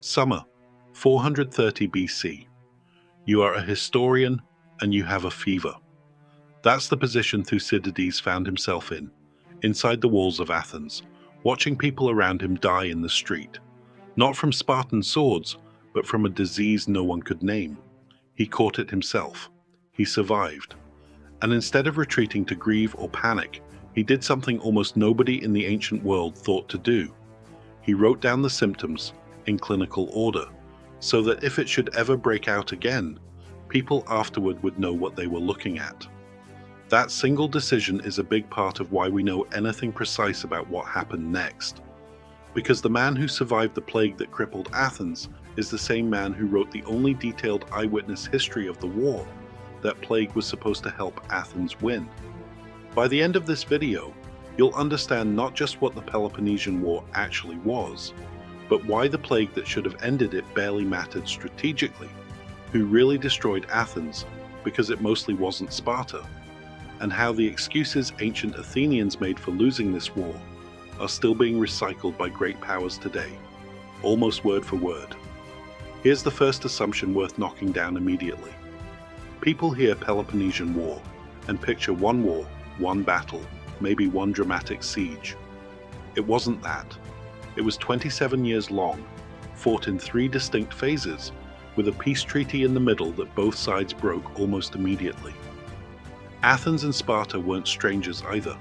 Summer, 430 BC. You are a historian and you have a fever. That's the position Thucydides found himself in, inside the walls of Athens, watching people around him die in the street. Not from Spartan swords, but from a disease no one could name. He caught it himself. He survived. And instead of retreating to grieve or panic, he did something almost nobody in the ancient world thought to do. He wrote down the symptoms in clinical order, so that if it should ever break out again, people afterward would know what they were looking at. That single decision is a big part of why we know anything precise about what happened next. Because the man who survived the plague that crippled Athens is the same man who wrote the only detailed eyewitness history of the war. That plague was supposed to help Athens win. By the end of this video, you'll understand not just what the Peloponnesian War actually was, but why the plague that should have ended it barely mattered strategically, who really destroyed Athens because it mostly wasn't Sparta, and how the excuses ancient Athenians made for losing this war are still being recycled by great powers today, almost word for word. Here's the first assumption worth knocking down immediately. People hear Peloponnesian War and picture one war, one battle, maybe one dramatic siege. It wasn't that. It was 27 years long, fought in 3 distinct phases, with a peace treaty in the middle that both sides broke almost immediately. Athens and Sparta weren't strangers either.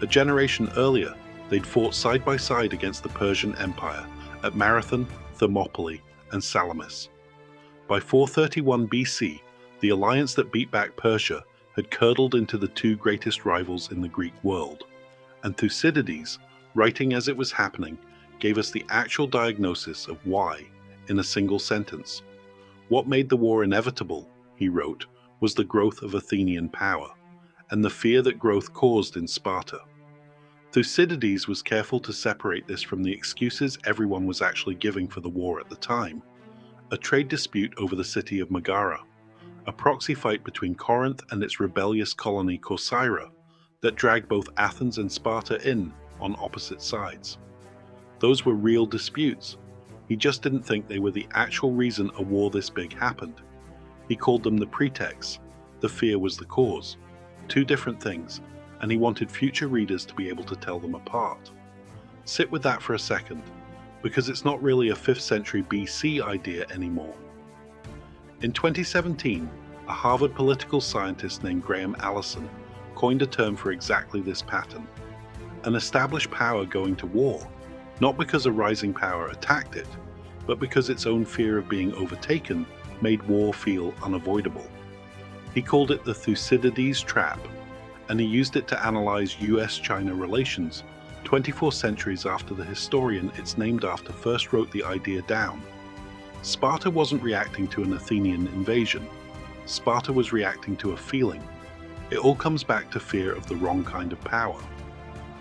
A generation earlier, they'd fought side by side against the Persian Empire at Marathon, Thermopylae, and Salamis. By 431 BC, the alliance that beat back Persia had curdled into the 2 greatest rivals in the Greek world, and Thucydides, writing as it was happening, gave us the actual diagnosis of why, in a single sentence. What made the war inevitable, he wrote, was the growth of Athenian power, and the fear that growth caused in Sparta. Thucydides was careful to separate this from the excuses everyone was actually giving for the war at the time. A trade dispute over the city of Megara, a proxy fight between Corinth and its rebellious colony Corcyra that dragged both Athens and Sparta in on opposite sides. Those were real disputes. He just didn't think they were the actual reason a war this big happened. He called them the pretext. The fear was the cause. 2 different things, and he wanted future readers to be able to tell them apart. Sit with that for a second, because it's not really a 5th century BC idea anymore. In 2017, a Harvard political scientist named Graham Allison coined a term for exactly this pattern: an established power going to war, not because a rising power attacked it, but because its own fear of being overtaken made war feel unavoidable. He called it the Thucydides trap, and he used it to analyze US-China relations 24 centuries after the historian it's named after first wrote the idea down. Sparta wasn't reacting to an Athenian invasion. Sparta was reacting to a feeling. It all comes back to fear of the wrong kind of power.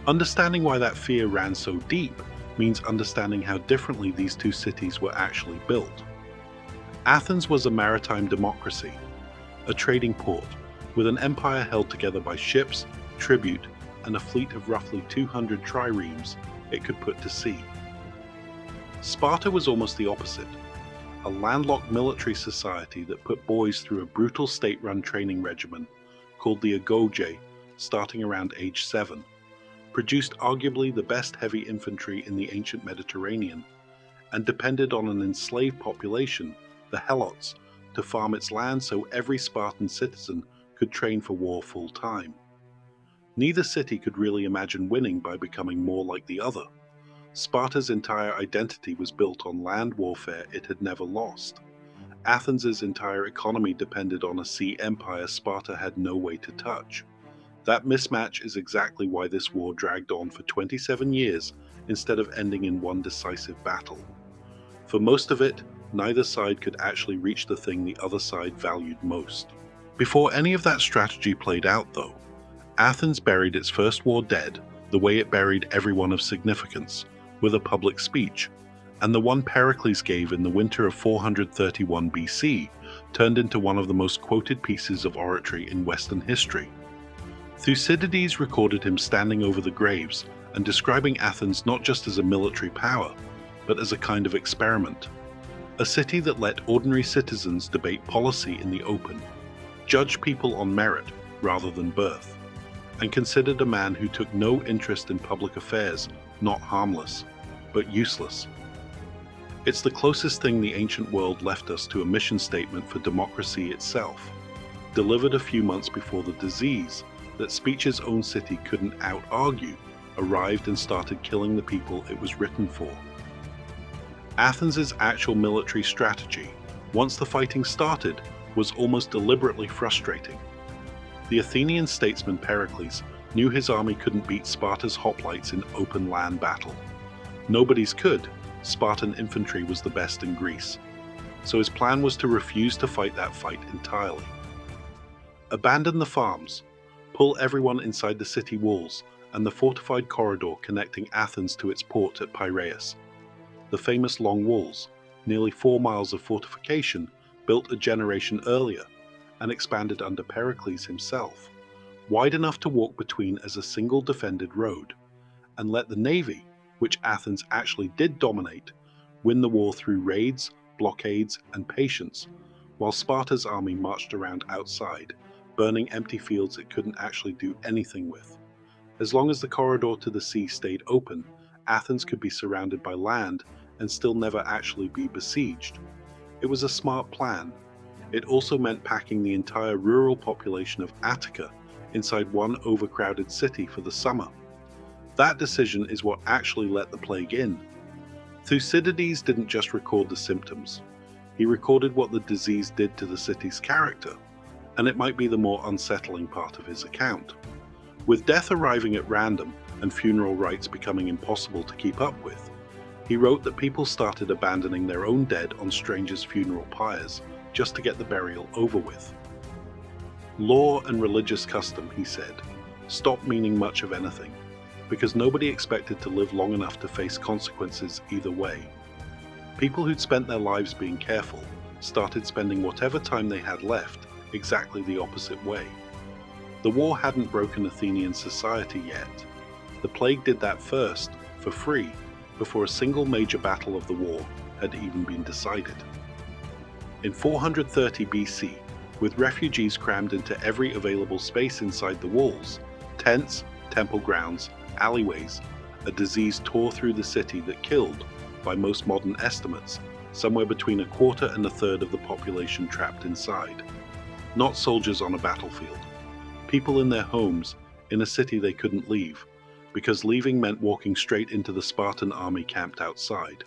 Understanding why that fear ran so deep means understanding how differently these 2 cities were actually built. Athens was a maritime democracy, a trading port, with an empire held together by ships, tribute, and a fleet of roughly 200 triremes it could put to sea. Sparta was almost the opposite, a landlocked military society that put boys through a brutal state-run training regimen called the agoge, starting around age 7, produced arguably the best heavy infantry in the ancient Mediterranean, and depended on an enslaved population, the Helots, to farm its land so every Spartan citizen could train for war full-time. Neither city could really imagine winning by becoming more like the other. Sparta's entire identity was built on land warfare it had never lost. Athens' entire economy depended on a sea empire Sparta had no way to touch. That mismatch is exactly why this war dragged on for 27 years instead of ending in one decisive battle. For most of it, neither side could actually reach the thing the other side valued most. Before any of that strategy played out, though, Athens buried its first war dead the way it buried everyone of significance, with a public speech, and the one Pericles gave in the winter of 431 BC turned into one of the most quoted pieces of oratory in Western history. Thucydides recorded him standing over the graves and describing Athens not just as a military power, but as a kind of experiment. A city that let ordinary citizens debate policy in the open, judge people on merit rather than birth, and considered a man who took no interest in public affairs not harmless, but useless. It's the closest thing the ancient world left us to a mission statement for democracy itself, delivered a few months before the disease that speech's own city couldn't out-argue arrived and started killing the people it was written for. Athens' actual military strategy, once the fighting started, was almost deliberately frustrating. The Athenian statesman Pericles knew his army couldn't beat Sparta's hoplites in open land battle. Nobody's could. Spartan infantry was the best in Greece. So his plan was to refuse to fight that fight entirely. Abandon the farms, pull everyone inside the city walls and the fortified corridor connecting Athens to its port at Piraeus. The famous long walls, nearly 4 miles of fortification, built a generation earlier and expanded under Pericles himself, wide enough to walk between as a single defended road, and let the navy, which Athens actually did dominate, win the war through raids, blockades, and patience, while Sparta's army marched around outside, burning empty fields it couldn't actually do anything with. As long as the corridor to the sea stayed open, Athens could be surrounded by land and still never actually be besieged. It was a smart plan. It also meant packing the entire rural population of Attica inside one overcrowded city for the summer. That decision is what actually let the plague in. Thucydides didn't just record the symptoms. He recorded what the disease did to the city's character, and it might be the more unsettling part of his account. With death arriving at random and funeral rites becoming impossible to keep up with, he wrote that people started abandoning their own dead on strangers' funeral pyres just to get the burial over with. Law and religious custom, he said, stopped meaning much of anything, because nobody expected to live long enough to face consequences either way. People who'd spent their lives being careful started spending whatever time they had left exactly the opposite way. The war hadn't broken Athenian society yet. The plague did that first, for free, before a single major battle of the war had even been decided. In 430 BC, with refugees crammed into every available space inside the walls, tents, temple grounds, alleyways, a disease tore through the city that killed, by most modern estimates, somewhere between 1/4 and 1/3 of the population trapped inside. Not soldiers on a battlefield. People in their homes, in a city they couldn't leave, because leaving meant walking straight into the Spartan army camped outside.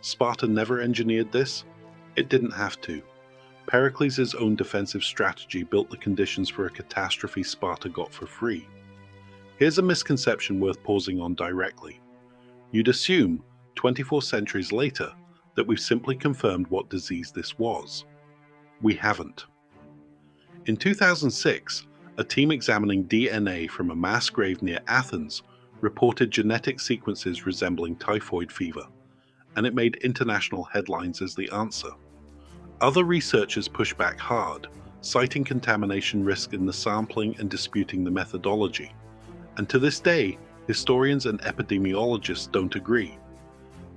Sparta never engineered this. It didn't have to. Pericles' own defensive strategy built the conditions for a catastrophe Sparta got for free. Here's a misconception worth pausing on directly. You'd assume, 24 centuries later, that we've simply confirmed what disease this was. We haven't. In 2006, a team examining DNA from a mass grave near Athens reported genetic sequences resembling typhoid fever, and it made international headlines as the answer. Other researchers pushed back hard, citing contamination risk in the sampling and disputing the methodology. And to this day, historians and epidemiologists don't agree.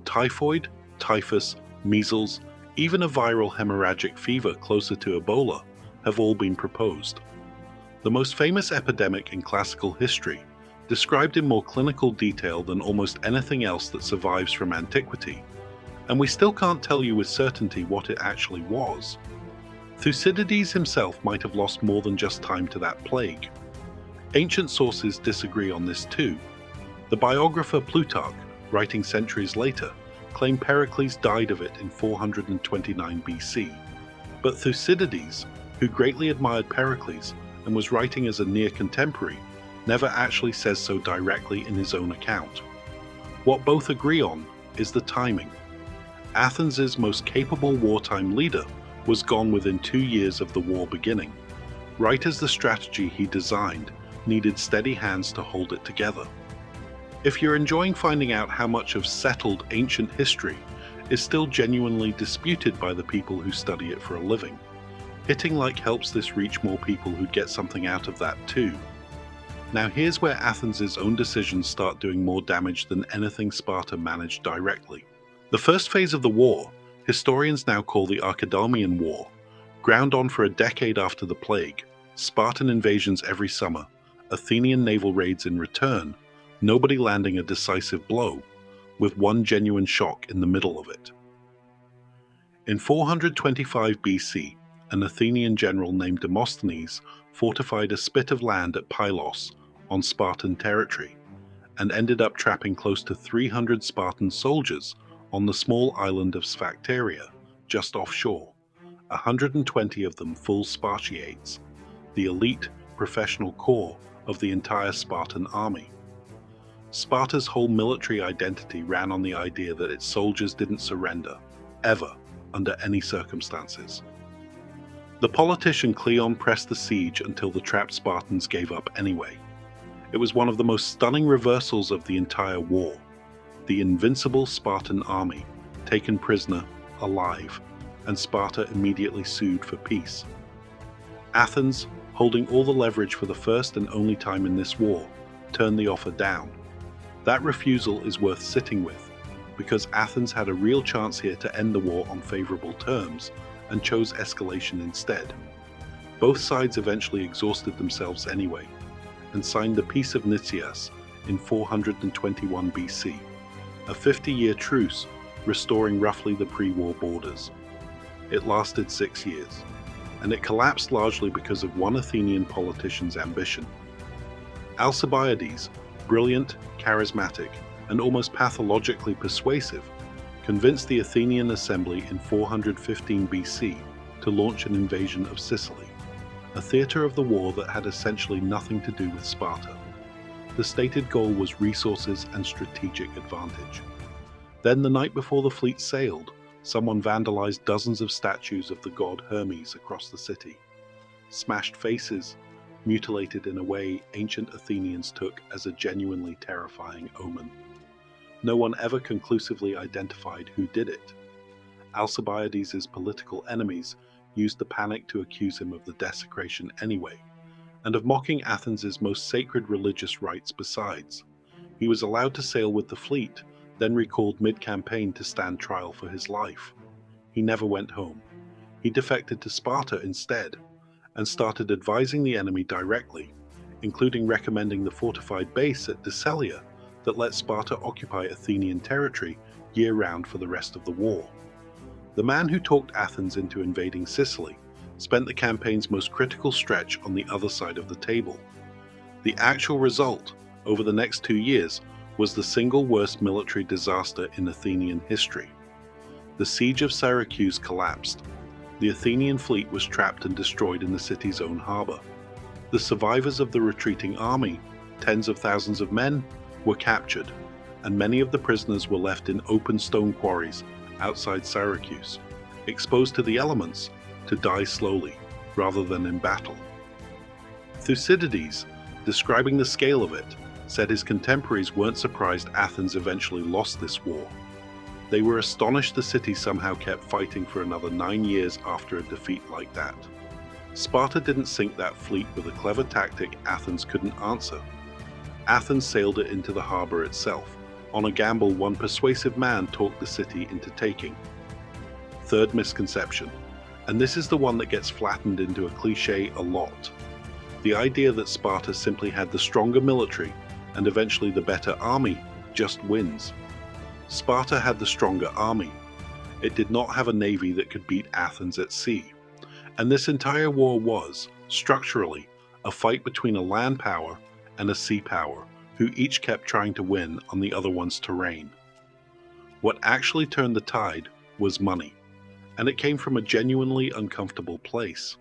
Typhoid, typhus, measles, even a viral hemorrhagic fever closer to Ebola have all been proposed. The most famous epidemic in classical history, described in more clinical detail than almost anything else that survives from antiquity, and we still can't tell you with certainty what it actually was. Thucydides himself might have lost more than just time to that plague. Ancient sources disagree on this too. The biographer Plutarch, writing centuries later, claimed Pericles died of it in 429 BC. But Thucydides, who greatly admired Pericles and was writing as a near contemporary, never actually says so directly in his own account. What both agree on is the timing. Athens' most capable wartime leader was gone within 2 years of the war beginning, right as the strategy he designed needed steady hands to hold it together. If you're enjoying finding out how much of settled ancient history is still genuinely disputed by the people who study it for a living, hitting like helps this reach more people who'd get something out of that too. Now here's where Athens' own decisions start doing more damage than anything Sparta managed directly. The first phase of the war, historians now call the Peloponnesian War, ground on for a decade after the plague, Spartan invasions every summer, Athenian naval raids in return, nobody landing a decisive blow, with one genuine shock in the middle of it. In 425 BC, an Athenian general named Demosthenes fortified a spit of land at Pylos on Spartan territory, and ended up trapping close to 300 Spartan soldiers on the small island of Sphacteria, just offshore, 120 of them full Spartiates, the elite professional corps of the entire Spartan army. Sparta's whole military identity ran on the idea that its soldiers didn't surrender, ever, under any circumstances. The politician Cleon pressed the siege until the trapped Spartans gave up anyway. It was one of the most stunning reversals of the entire war. The invincible Spartan army, taken prisoner, alive, and Sparta immediately sued for peace. Athens, holding all the leverage for the first and only time in this war, turned the offer down. That refusal is worth sitting with, because Athens had a real chance here to end the war on favorable terms, and chose escalation instead. Both sides eventually exhausted themselves anyway, and signed the Peace of Nicias in 421 BC, a 50-year truce restoring roughly the pre-war borders. It lasted 6 years, and it collapsed largely because of one Athenian politician's ambition. Alcibiades, brilliant, charismatic, and almost pathologically persuasive, convinced the Athenian assembly in 415 BC to launch an invasion of Sicily, a theatre of the war that had essentially nothing to do with Sparta. The stated goal was resources and strategic advantage. Then, the night before the fleet sailed, someone vandalized dozens of statues of the god Hermes across the city. Smashed faces, mutilated in a way ancient Athenians took as a genuinely terrifying omen. No one ever conclusively identified who did it. Alcibiades' political enemies used the panic to accuse him of the desecration anyway, and of mocking Athens' most sacred religious rites besides. He was allowed to sail with the fleet, then recalled mid-campaign to stand trial for his life. He never went home. He defected to Sparta instead, and started advising the enemy directly, including recommending the fortified base at Dicelia that let Sparta occupy Athenian territory year-round for the rest of the war. The man who talked Athens into invading Sicily spent the campaign's most critical stretch on the other side of the table. The actual result, over the next 2 years, was the single worst military disaster in Athenian history. The siege of Syracuse collapsed. The Athenian fleet was trapped and destroyed in the city's own harbor. The survivors of the retreating army, tens of thousands of men, were captured, and many of the prisoners were left in open stone quarries outside Syracuse, exposed to the elements to die slowly, rather than in battle. Thucydides, describing the scale of it, said his contemporaries weren't surprised Athens eventually lost this war. They were astonished the city somehow kept fighting for another 9 years after a defeat like that. Sparta didn't sink that fleet with a clever tactic Athens couldn't answer. Athens sailed it into the harbor itself, on a gamble one persuasive man talked the city into taking. Third misconception, and this is the one that gets flattened into a cliche a lot. The idea that Sparta simply had the stronger military and eventually the better army just wins. Sparta had the stronger army. It did not have a navy that could beat Athens at sea. And this entire war was, structurally, a fight between a land power and a sea power, who each kept trying to win on the other one's terrain. What actually turned the tide was money, and it came from a genuinely uncomfortable place.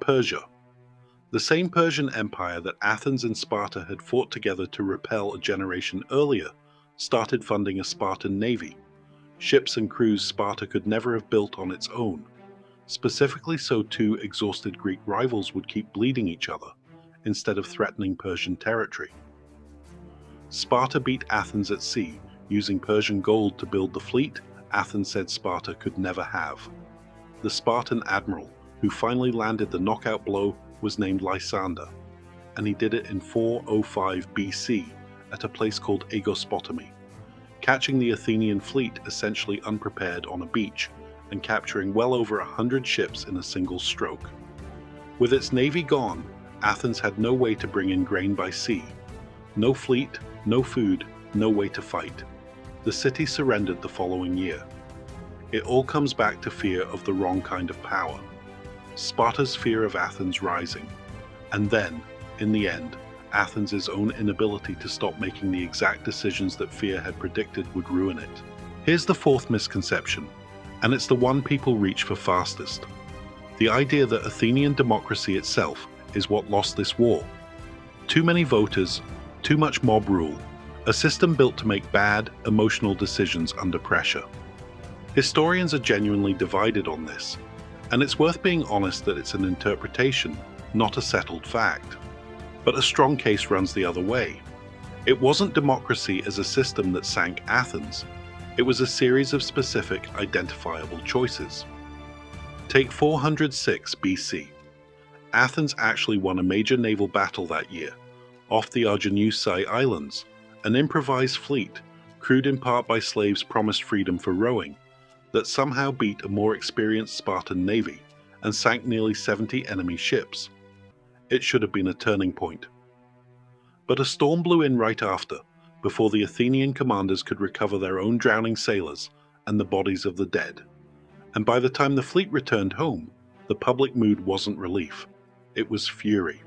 Persia. The same Persian Empire that Athens and Sparta had fought together to repel a generation earlier started funding a Spartan navy, ships and crews Sparta could never have built on its own, specifically so two exhausted Greek rivals would keep bleeding each other, instead of threatening Persian territory. Sparta beat Athens at sea, using Persian gold to build the fleet Athens said Sparta could never have. The Spartan admiral, who finally landed the knockout blow, was named Lysander, and he did it in 405 BC at a place called Aegospotami. catching the Athenian fleet essentially unprepared on a beach and capturing well over 100 ships in a single stroke. With its navy gone, Athens had no way to bring in grain by sea. No fleet, no food, no way to fight. The city surrendered the following year. It all comes back to fear of the wrong kind of power. Sparta's fear of Athens rising, and then, in the end, Athens' own inability to stop making the exact decisions that fear had predicted would ruin it. Here's the fourth misconception, and it's the one people reach for fastest. The idea that Athenian democracy itself is what lost this war. Too many voters, too much mob rule, a system built to make bad, emotional decisions under pressure. Historians are genuinely divided on this, and it's worth being honest that it's an interpretation, not a settled fact. But a strong case runs the other way. It wasn't democracy as a system that sank Athens. It was a series of specific, identifiable choices. Take 406 BC. Athens actually won a major naval battle that year, off the Arginusae Islands, an improvised fleet, crewed in part by slaves promised freedom for rowing, that somehow beat a more experienced Spartan navy and sank nearly 70 enemy ships. It should have been a turning point. But a storm blew in right after, before the Athenian commanders could recover their own drowning sailors and the bodies of the dead. And by the time the fleet returned home, the public mood wasn't relief. It was fury.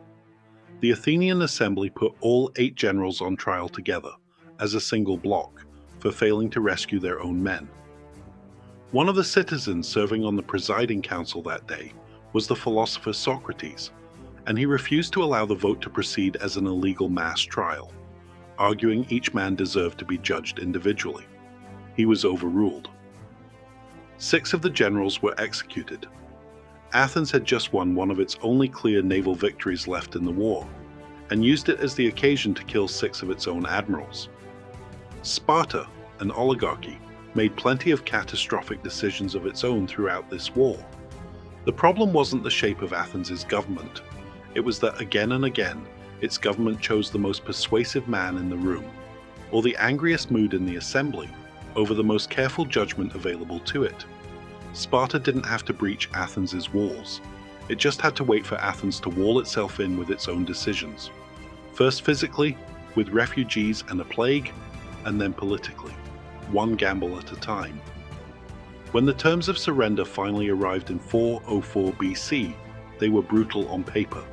The Athenian assembly put all 8 generals on trial together, as a single block, for failing to rescue their own men. One of the citizens serving on the presiding council that day was the philosopher Socrates, and he refused to allow the vote to proceed as an illegal mass trial, arguing each man deserved to be judged individually. He was overruled. 6 of the generals were executed. Athens had just won one of its only clear naval victories left in the war, and used it as the occasion to kill 6 of its own admirals. Sparta, an oligarchy, made plenty of catastrophic decisions of its own throughout this war. The problem wasn't the shape of Athens' government. It was that again and again, its government chose the most persuasive man in the room, or the angriest mood in the assembly, over the most careful judgment available to it. Sparta didn't have to breach Athens' walls. It just had to wait for Athens to wall itself in with its own decisions. First physically, with refugees and a plague, and then politically, one gamble at a time. When the terms of surrender finally arrived in 404 BC, they were brutal on paper.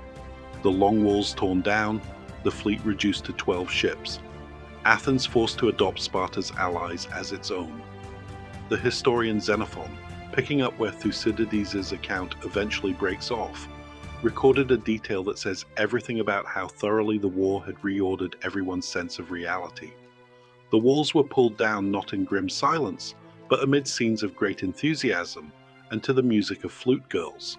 The long walls torn down, the fleet reduced to 12 ships. Athens forced to adopt Sparta's allies as its own. The historian Xenophon, picking up where Thucydides' account eventually breaks off, recorded a detail that says everything about how thoroughly the war had reordered everyone's sense of reality. The walls were pulled down not in grim silence, but amid scenes of great enthusiasm and to the music of flute girls.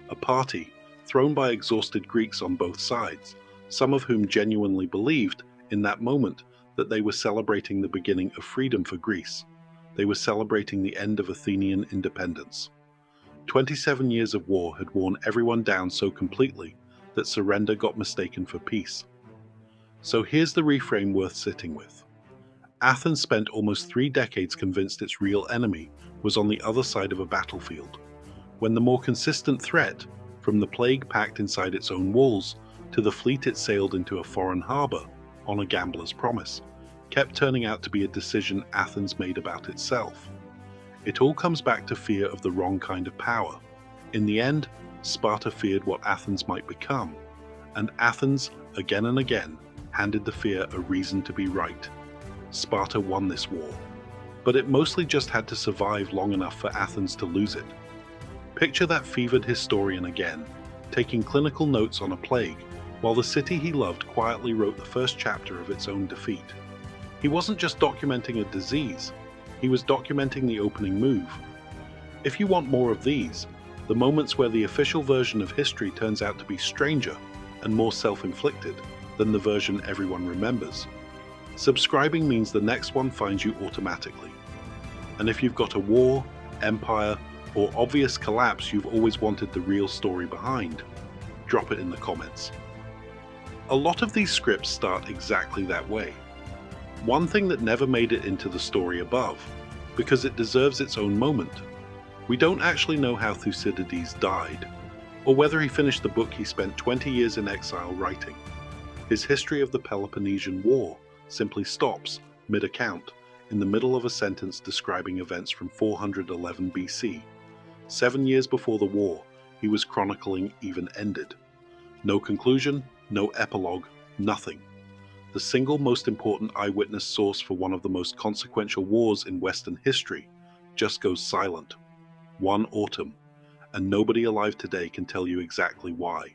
A party, thrown by exhausted Greeks on both sides, some of whom genuinely believed, in that moment, that they were celebrating the beginning of freedom for Greece. They were celebrating the end of Athenian independence. 27 years of war had worn everyone down so completely that surrender got mistaken for peace. So here's the reframe worth sitting with. Athens spent almost 3 decades convinced its real enemy was on the other side of a battlefield, when the more consistent threat, from the plague packed inside its own walls to the fleet it sailed into a foreign harbor on a gambler's promise, kept turning out to be a decision Athens made about itself. It all comes back to fear of the wrong kind of power. In the end, Sparta feared what Athens might become, and Athens, again and again, handed the fear a reason to be right. Sparta won this war, but it mostly just had to survive long enough for Athens to lose it. Picture that fevered historian again, taking clinical notes on a plague, while the city he loved quietly wrote the first chapter of its own defeat. He wasn't just documenting a disease, he was documenting the opening move. If you want more of these, the moments where the official version of history turns out to be stranger and more self-inflicted than the version everyone remembers, subscribing means the next one finds you automatically. And if you've got a war, empire, or obvious collapse you've always wanted the real story behind, drop it in the comments. A lot of these scripts start exactly that way. One thing that never made it into the story above, because it deserves its own moment. We don't actually know how Thucydides died, or whether he finished the book he spent 20 years in exile writing. His history of the Peloponnesian War simply stops, mid-account, in the middle of a sentence describing events from 411 BC. 7 years before the war, he was chronicling even ended. No conclusion, no epilogue, nothing. The single most important eyewitness source for one of the most consequential wars in Western history just goes silent. One autumn, and nobody alive today can tell you exactly why.